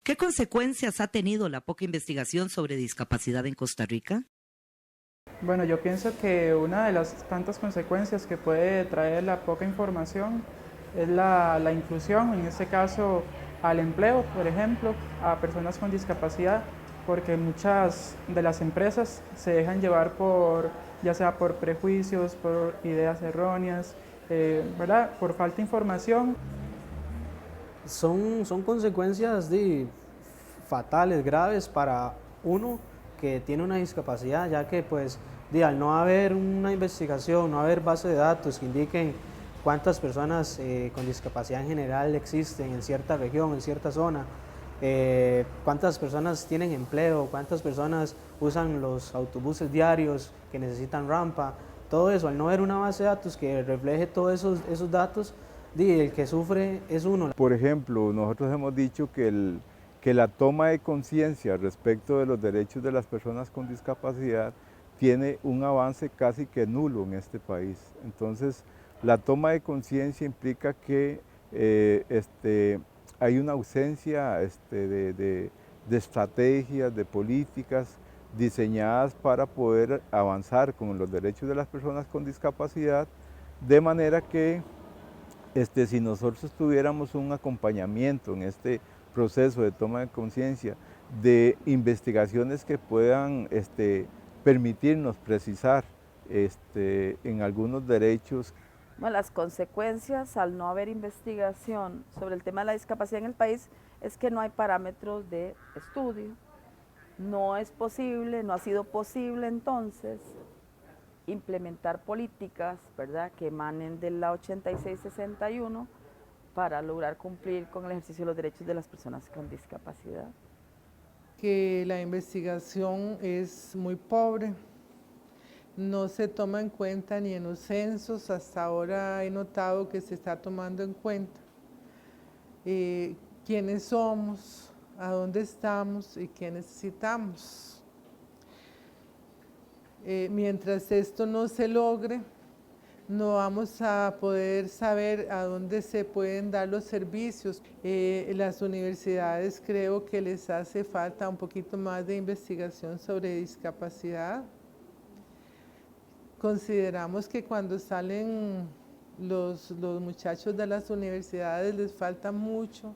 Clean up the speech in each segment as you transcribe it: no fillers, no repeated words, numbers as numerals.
¿Qué consecuencias ha tenido la poca investigación sobre discapacidad en Costa Rica? Bueno, yo pienso que una de las tantas consecuencias que puede traer la poca información es la inclusión, en este caso al empleo, por ejemplo, a personas con discapacidad, porque muchas de las empresas se dejan llevar por, ya sea por prejuicios, por ideas erróneas, ¿verdad? Por falta de información. Son consecuencias fatales, graves para uno que tiene una discapacidad, ya que pues al no haber una investigación, no haber base de datos que indiquen cuántas personas con discapacidad en general existen en cierta región, en cierta zona, cuántas personas tienen empleo, cuántas personas usan los autobuses diarios que necesitan rampa, todo eso, al no haber una base de datos que refleje todos esos datos, el que sufre es uno. Por ejemplo, nosotros hemos dicho que la toma de conciencia respecto de los derechos de las personas con discapacidad tiene un avance casi que nulo en este país. Entonces, la toma de conciencia implica que hay una ausencia de estrategias, de políticas diseñadas para poder avanzar con los derechos de las personas con discapacidad, de manera que si nosotros tuviéramos un acompañamiento en este proceso de toma de conciencia, de investigaciones que puedan permitirnos precisar en algunos derechos. Bueno, las consecuencias al no haber investigación sobre el tema de la discapacidad en el país es que no hay parámetros de estudio. No es posible, no ha sido posible entonces implementar políticas, ¿verdad?, que emanen de la 8661 para lograr cumplir con el ejercicio de los derechos de las personas con discapacidad. Que la investigación es muy pobre, no se toma en cuenta ni en los censos, hasta ahora he notado que se está tomando en cuenta quiénes somos, a dónde estamos y qué necesitamos. Mientras esto no se logre, no vamos a poder saber a dónde se pueden dar los servicios. Las universidades creo que les hace falta un poquito más de investigación sobre discapacidad. Consideramos que cuando salen los muchachos de las universidades les falta mucho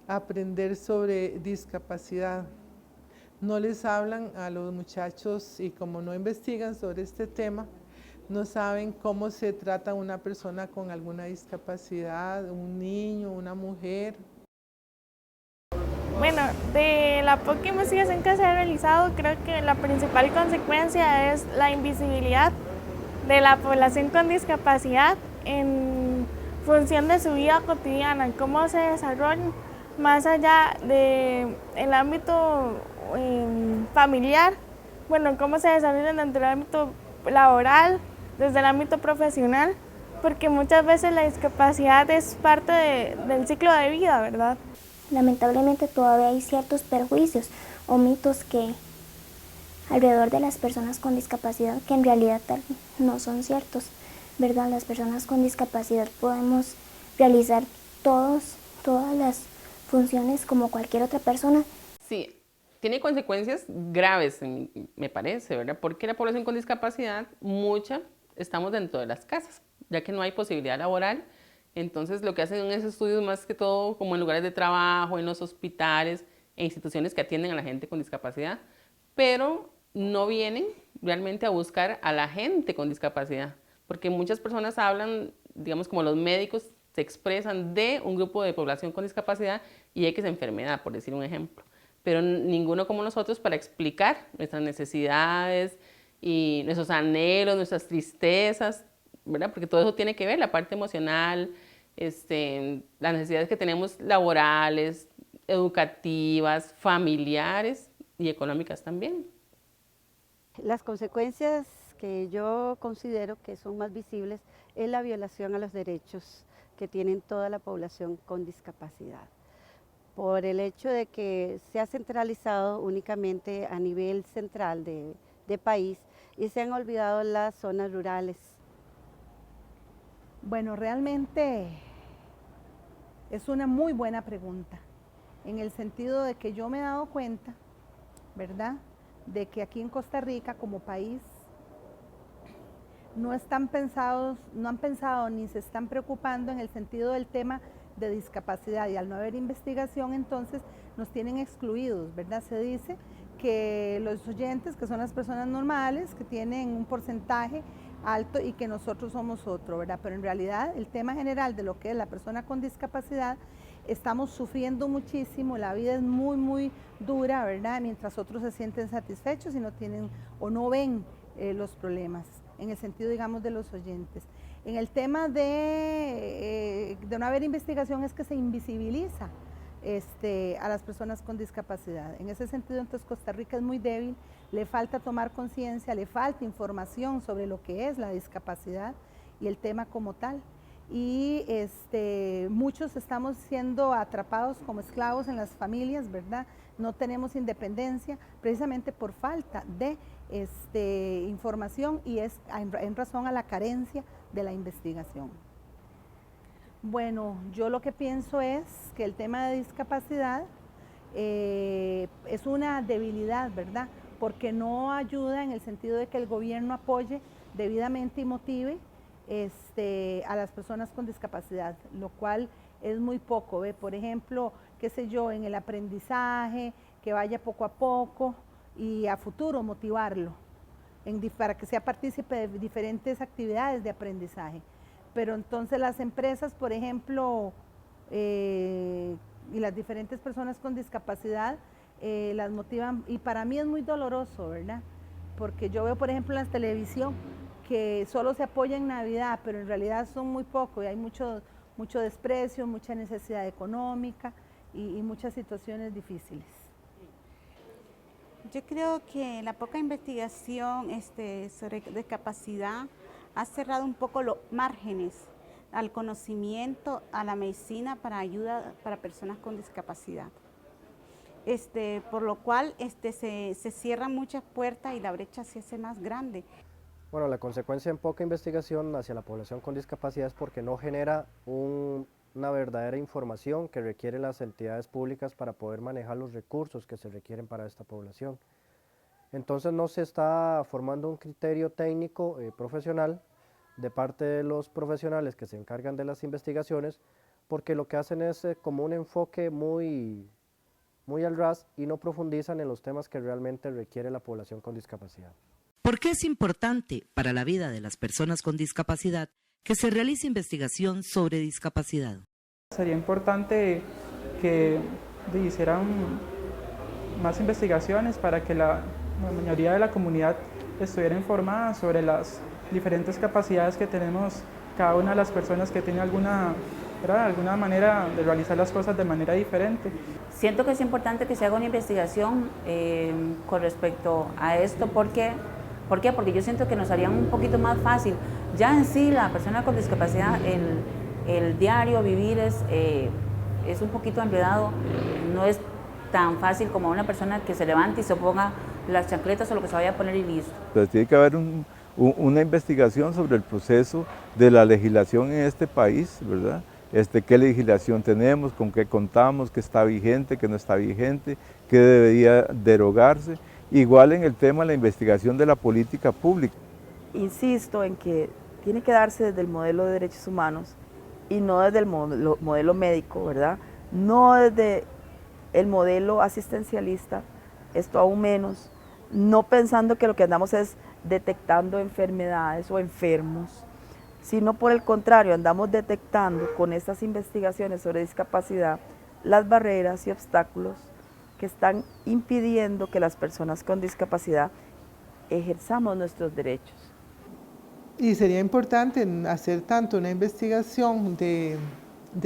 aprender sobre discapacidad. No les hablan a los muchachos y como no investigan sobre este tema, no saben cómo se trata una persona con alguna discapacidad, un niño, una mujer. Bueno, de la poca investigación que se ha realizado, creo que la principal consecuencia es la invisibilidad de la población con discapacidad en función de su vida cotidiana, cómo se desarrollan más allá del ámbito familiar, bueno, cómo se desarrollan dentro del ámbito laboral, desde el ámbito profesional, porque muchas veces la discapacidad es parte del ciclo de vida, ¿verdad? Lamentablemente todavía hay ciertos perjuicios o mitos que alrededor de las personas con discapacidad que en realidad no son ciertos, ¿verdad? Las personas con discapacidad podemos realizar todas las funciones como cualquier otra persona. Sí, tiene consecuencias graves, me parece, ¿verdad? Porque la población con discapacidad, mucha, estamos dentro de las casas, ya que no hay posibilidad laboral. Entonces, lo que hacen es estudios más que todo como en lugares de trabajo, en los hospitales e instituciones que atienden a la gente con discapacidad, pero no vienen realmente a buscar a la gente con discapacidad, porque muchas personas hablan, digamos, como los médicos se expresan de un grupo de población con discapacidad y X enfermedad, por decir un ejemplo, pero ninguno como nosotros para explicar nuestras necesidades y nuestros anhelos, nuestras tristezas, ¿verdad? Porque todo eso tiene que ver, la parte emocional, las necesidades que tenemos laborales, educativas, familiares y económicas también. Las consecuencias que yo considero que son más visibles es la violación a los derechos que tienen toda la población con discapacidad, por el hecho de que se ha centralizado únicamente a nivel central de país y se han olvidado las zonas rurales. Bueno, realmente es una muy buena pregunta. en el sentido de que yo me he dado cuenta, ¿verdad?, de que aquí en Costa Rica como país no han pensado ni se están preocupando en el sentido del tema de discapacidad, y al no haber investigación entonces nos tienen excluidos, ¿verdad? Se dice que los oyentes, que son las personas normales, que tienen un porcentaje alto y que nosotros somos otro, ¿verdad? Pero en realidad el tema general de lo que es la persona con discapacidad, estamos sufriendo muchísimo, la vida es muy, muy dura, ¿verdad? Mientras otros se sienten satisfechos y no tienen o no ven los problemas, en el sentido, digamos, de los oyentes. En el tema de no haber investigación es que se invisibiliza a las personas con discapacidad. En ese sentido, entonces, Costa Rica es muy débil, le falta tomar conciencia, le falta información sobre lo que es la discapacidad y el tema como tal. Y muchos estamos siendo atrapados como esclavos en las familias, ¿verdad? No tenemos independencia precisamente por falta de información, y es en razón a la carencia de la investigación. Bueno, yo lo que pienso es que el tema de discapacidad es una debilidad, ¿verdad? Porque no ayuda en el sentido de que el gobierno apoye debidamente y motive a las personas con discapacidad, lo cual es muy poco, ¿ve? Por ejemplo, qué sé yo, en el aprendizaje, que vaya poco a poco y a futuro motivarlo para que sea partícipe de diferentes actividades de aprendizaje. Pero entonces las empresas, por ejemplo, y las diferentes personas con discapacidad las motivan, y para mí es muy doloroso, ¿verdad? Porque yo veo, por ejemplo, en la televisión que solo se apoya en Navidad, pero en realidad son muy poco y hay mucho desprecio, mucha necesidad económica y muchas situaciones difíciles. Yo creo que la poca investigación sobre discapacidad ha cerrado un poco los márgenes al conocimiento, a la medicina para ayuda para personas con discapacidad. Por lo cual se cierran muchas puertas y la brecha se hace más grande. Bueno, la consecuencia en poca investigación hacia la población con discapacidad es porque no genera una verdadera información que requieren las entidades públicas para poder manejar los recursos que se requieren para esta población. Entonces no se está formando un criterio técnico profesional de parte de los profesionales que se encargan de las investigaciones, porque lo que hacen es como un enfoque muy al ras y no profundizan en los temas que realmente requiere la población con discapacidad. ¿Por qué es importante para la vida de las personas con discapacidad que se realice investigación sobre discapacidad? Sería importante que hicieran más investigaciones para que la mayoría de la comunidad estuviera informada sobre las diferentes capacidades que tenemos cada una de las personas que tiene alguna manera de realizar las cosas de manera diferente. Siento que es importante que se haga una investigación con respecto a esto. ¿Por qué? Porque yo siento que nos haría un poquito más fácil. Ya en sí, la persona con discapacidad, el diario vivir es un poquito enredado, no es tan fácil como una persona que se levante y se ponga las chancletas o lo que se vaya a poner y listo. Entonces tiene que haber una investigación sobre el proceso de la legislación en este país, ¿verdad? Qué legislación tenemos, con qué contamos, qué está vigente, qué no está vigente, qué debería derogarse. Igual en el tema de la investigación de la política pública. Insisto en que tiene que darse desde el modelo de derechos humanos y no desde el modelo médico, ¿verdad? No desde el modelo asistencialista, esto aún menos, no pensando que lo que andamos es detectando enfermedades o enfermos, sino por el contrario, andamos detectando con estas investigaciones sobre discapacidad las barreras y obstáculos que están impidiendo que las personas con discapacidad ejerzamos nuestros derechos. Y sería importante hacer tanto una investigación de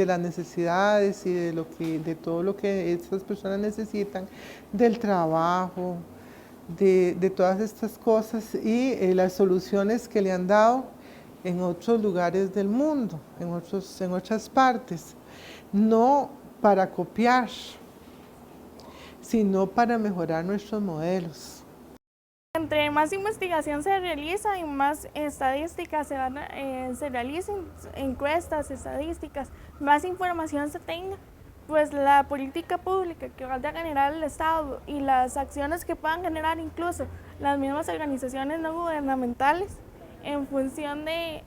las necesidades y de todo lo que estas personas necesitan, del trabajo, de todas estas cosas y las soluciones que le han dado en otros lugares del mundo, en otras partes, no para copiar, sino para mejorar nuestros modelos. Entre más investigación se realiza y más estadísticas se realicen, encuestas, estadísticas, más información se tenga, pues la política pública que vaya a generar el Estado y las acciones que puedan generar incluso las mismas organizaciones no gubernamentales en función de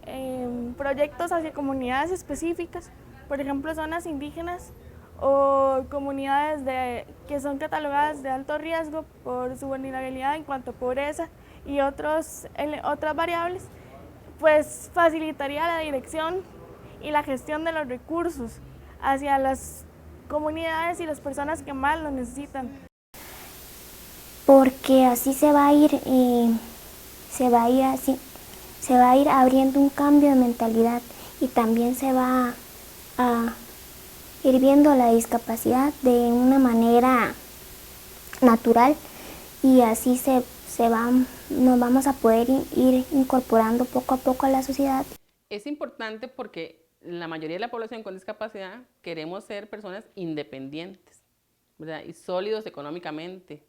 proyectos hacia comunidades específicas, por ejemplo zonas indígenas o comunidades que son catalogadas de alto riesgo por su vulnerabilidad en cuanto a pobreza y otras variables, pues facilitaría la dirección y la gestión de los recursos hacia las comunidades y las personas que más lo necesitan. Porque así se va a ir abriendo un cambio de mentalidad y también se va a ir viendo la discapacidad de una manera natural y así nos vamos a poder ir incorporando poco a poco a la sociedad. Es importante porque la mayoría de la población con discapacidad queremos ser personas independientes, ¿verdad? Y sólidos económicamente.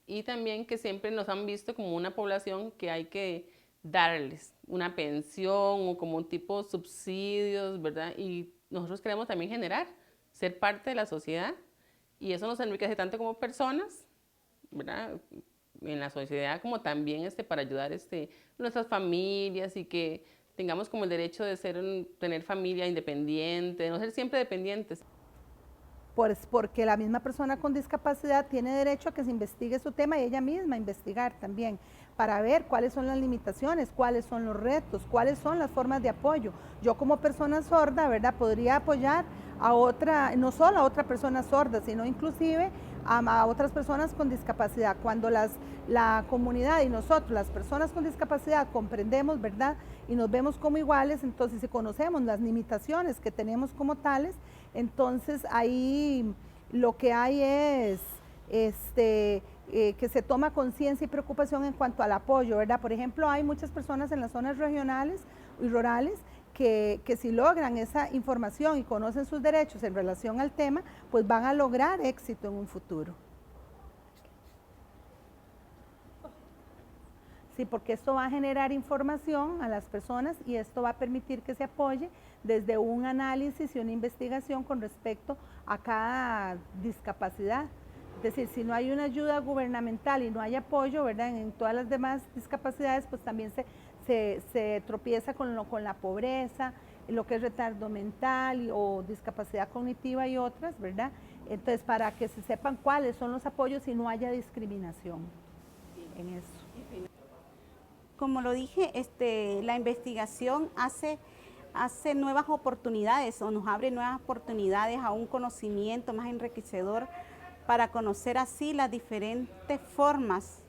Y también que siempre nos han visto como una población que hay que darles una pensión o como un tipo de subsidios, ¿verdad? Y nosotros queremos también ser parte de la sociedad y eso nos enriquece tanto como personas, ¿verdad? En la sociedad como también para ayudar nuestras familias y que tengamos como el derecho de tener familia independiente, de no ser siempre dependientes. Porque la misma persona con discapacidad tiene derecho a que se investigue su tema y ella misma investigar también para ver cuáles son las limitaciones, cuáles son los retos, cuáles son las formas de apoyo. Yo como persona sorda, ¿verdad?, podría apoyar a otra, no solo a otra persona sorda, sino inclusive a otras personas con discapacidad. Cuando la comunidad y nosotros, las personas con discapacidad, comprendemos, ¿verdad?, y nos vemos como iguales, entonces si conocemos las limitaciones que tenemos como tales, entonces ahí lo que hay es que se toma conciencia y preocupación en cuanto al apoyo, ¿verdad? Por ejemplo, hay muchas personas en las zonas regionales y rurales que si logran esa información y conocen sus derechos en relación al tema, pues van a lograr éxito en un futuro. Sí, porque esto va a generar información a las personas y esto va a permitir que se apoye desde un análisis y una investigación con respecto a cada discapacidad. Es decir, si no hay una ayuda gubernamental y no hay apoyo, ¿verdad?, en todas las demás discapacidades, pues también se tropieza con la pobreza, lo que es retardo mental o discapacidad cognitiva y otras, ¿verdad? Entonces, para que se sepan cuáles son los apoyos y no haya discriminación en eso. Como lo dije, la investigación hace nuevas oportunidades o nos abre nuevas oportunidades a un conocimiento más enriquecedor para conocer así las diferentes formas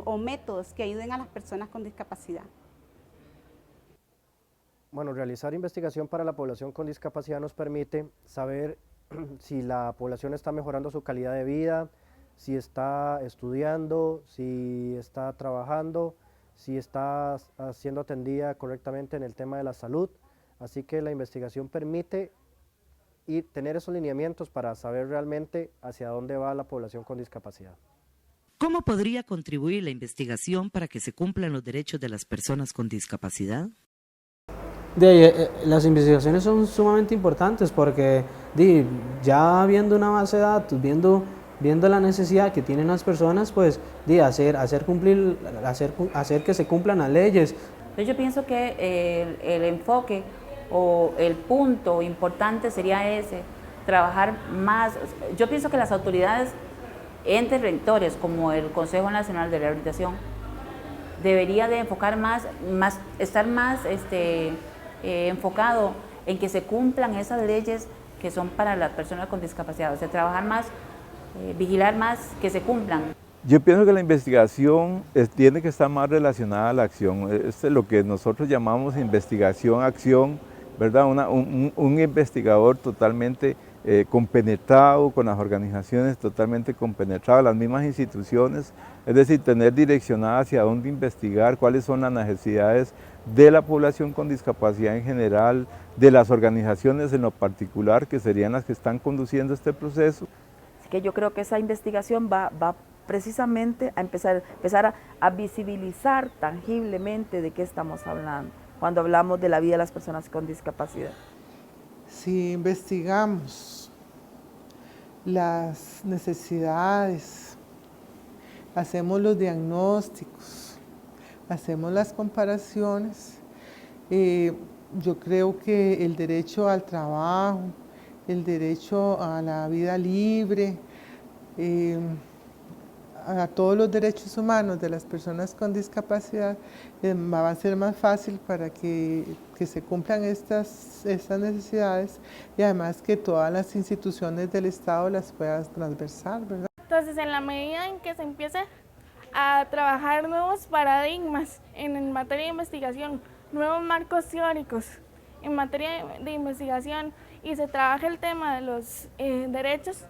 o métodos que ayuden a las personas con discapacidad. Bueno, realizar investigación para la población con discapacidad nos permite saber si la población está mejorando su calidad de vida, si está estudiando, si está trabajando, si está siendo atendida correctamente en el tema de la salud. Así que la investigación permite tener esos lineamientos para saber realmente hacia dónde va la población con discapacidad. ¿Cómo podría contribuir la investigación para que se cumplan los derechos de las personas con discapacidad? Las investigaciones son sumamente importantes porque ya viendo una base de datos, viendo la necesidad que tienen las personas, pues hacer que se cumplan las leyes. Entonces yo pienso que el enfoque o el punto importante sería trabajar más. Yo pienso que las autoridades, entes rectores como el Consejo Nacional de Rehabilitación, debería de estar más enfocado en que se cumplan esas leyes que son para las personas con discapacidad, o sea, trabajar más, vigilar más que se cumplan. Yo pienso que la investigación tiene que estar más relacionada a la acción. Es lo que nosotros llamamos investigación-acción, ¿verdad? Un investigador totalmente compenetrado con las organizaciones, totalmente compenetrado, las mismas instituciones, es decir, tener direccionada hacia dónde investigar, cuáles son las necesidades de la población con discapacidad en general, de las organizaciones en lo particular, que serían las que están conduciendo este proceso. Así que yo creo que esa investigación va precisamente a empezar a visibilizar tangiblemente de qué estamos hablando cuando hablamos de la vida de las personas con discapacidad. Si investigamos las necesidades, hacemos los diagnósticos, hacemos las comparaciones. Yo creo que el derecho al trabajo, el derecho a la vida libre, a todos los derechos humanos de las personas con discapacidad, va a ser más fácil para que se cumplan estas necesidades y además que todas las instituciones del Estado las puedan transversar, ¿verdad? Entonces, en la medida en que se empiece a trabajar nuevos paradigmas en materia de investigación, nuevos marcos teóricos en materia de investigación y se trabaja el tema de los derechos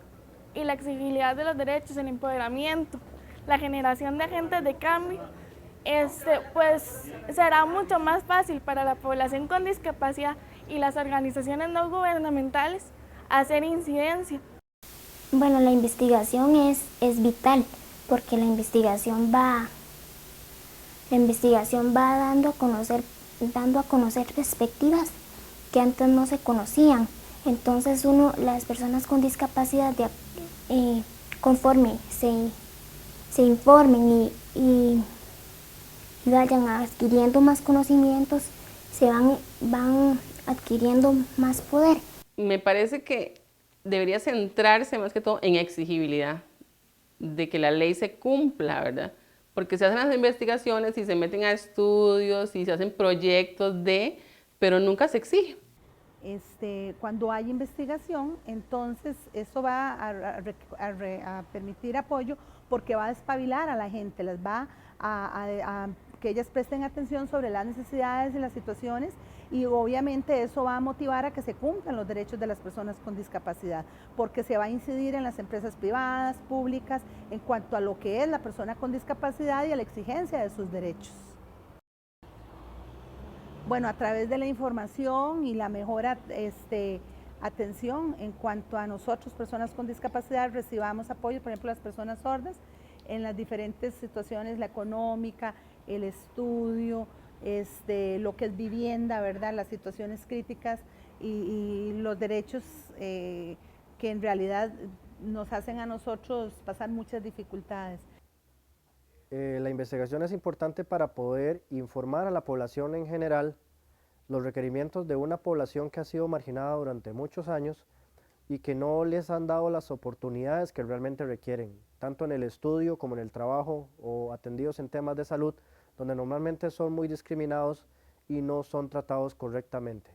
y la exigibilidad de los derechos, el empoderamiento, la generación de agentes de cambio, pues será mucho más fácil para la población con discapacidad y las organizaciones no gubernamentales hacer incidencia. Bueno, la investigación es vital porque la investigación va dando a conocer perspectivas que antes no se conocían. Entonces las personas con discapacidad, conforme se informen y vayan adquiriendo más conocimientos, se van adquiriendo más poder. Me parece que debería centrarse más que todo en exigibilidad, de que la ley se cumpla, ¿verdad? Porque se hacen las investigaciones y se meten a estudios y se hacen proyectos pero nunca se exige. Cuando hay investigación, entonces eso va a permitir apoyo porque va a despabilar a la gente, les va a que ellas presten atención sobre las necesidades y las situaciones y obviamente eso va a motivar a que se cumplan los derechos de las personas con discapacidad porque se va a incidir en las empresas privadas, públicas, en cuanto a lo que es la persona con discapacidad y a la exigencia de sus derechos. Bueno, a través de la información y la mejor atención en cuanto a nosotros, personas con discapacidad, recibamos apoyo, por ejemplo, las personas sordas, en las diferentes situaciones, la económica, el estudio, lo que es vivienda, ¿verdad? Las situaciones críticas y los derechos que en realidad nos hacen a nosotros pasar muchas dificultades. La investigación es importante para poder informar a la población en general los requerimientos de una población que ha sido marginada durante muchos años y que no les han dado las oportunidades que realmente requieren, tanto en el estudio como en el trabajo o atendidos en temas de salud, donde normalmente son muy discriminados y no son tratados correctamente.